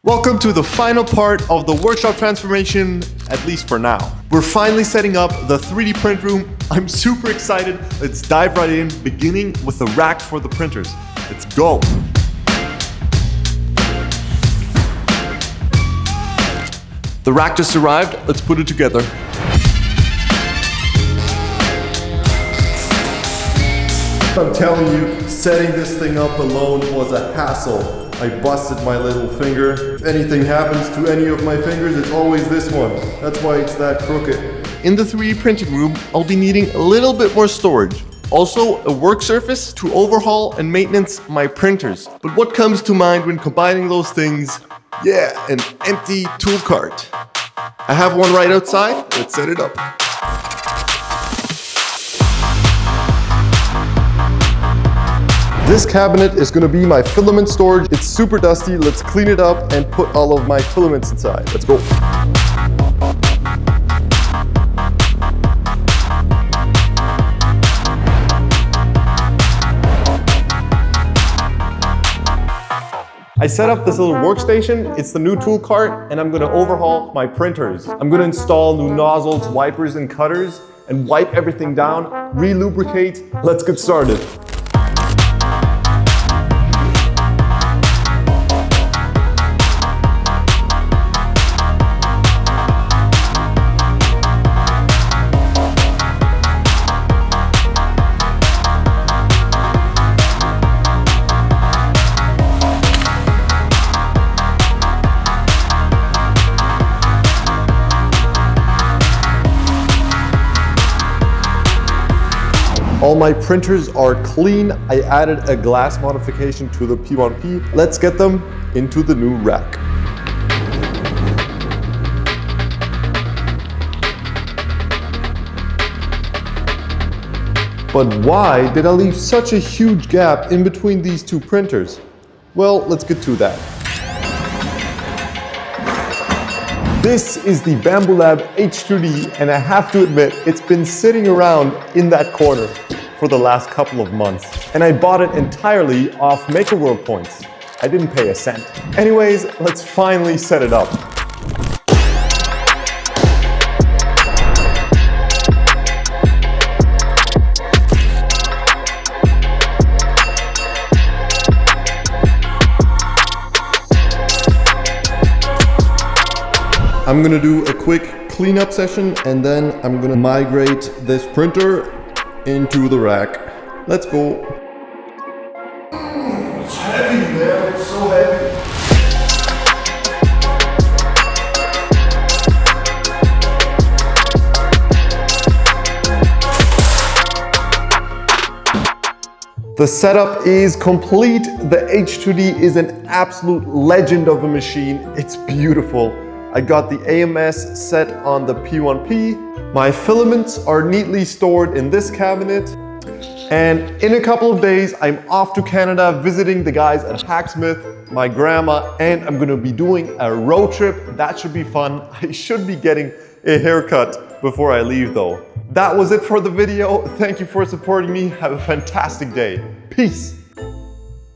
Welcome to the final part of the workshop transformation, at least for now. We're finally setting up the 3D print room. I'm super excited. Let's dive right in, beginning with the rack for the printers. Let's go. The rack just arrived. Let's put it together. I'm telling you, setting this thing up alone was a hassle. I busted my little finger. If anything happens to any of my fingers, it's always this one. That's why it's that crooked. In the 3D printing room, I'll be needing a little bit more storage. Also, a work surface to overhaul and maintenance my printers. But what comes to mind when combining those things? Yeah, an empty tool cart. I have one right outside. Let's set it up. This cabinet is going to be my filament storage. It's super dusty. Let's clean it up and put all of my filaments inside. Let's go. I set up this little workstation. It's the new tool cart, and I'm going to overhaul my printers. I'm going to install new nozzles, wipers, and cutters, and wipe everything down, re-lubricate. Let's get started. All my printers are clean. I added a glass modification to the P1P. Let's get them into the new rack. But why did I leave such a huge gap in between these two printers? Well, let's get to that. This is the Bambu Lab H2D, and I have to admit, it's been sitting around in that corner for the last couple of months. And I bought it entirely off Maker World points. I didn't pay a cent. Anyways, let's finally set it up. I'm gonna do a quick cleanup session and then I'm gonna migrate this printer into the rack. Let's go. It's heavy, man. It's so heavy. The setup is complete. The H2D is an absolute legend of a machine. It's beautiful. I got the AMS set on the P1P. My filaments are neatly stored in this cabinet. And in a couple of days, I'm off to Canada visiting the guys at Hacksmith, my grandma, and I'm gonna be doing a road trip. That should be fun. I should be getting a haircut before I leave though. That was it for the video. Thank you for supporting me. Have a fantastic day. Peace.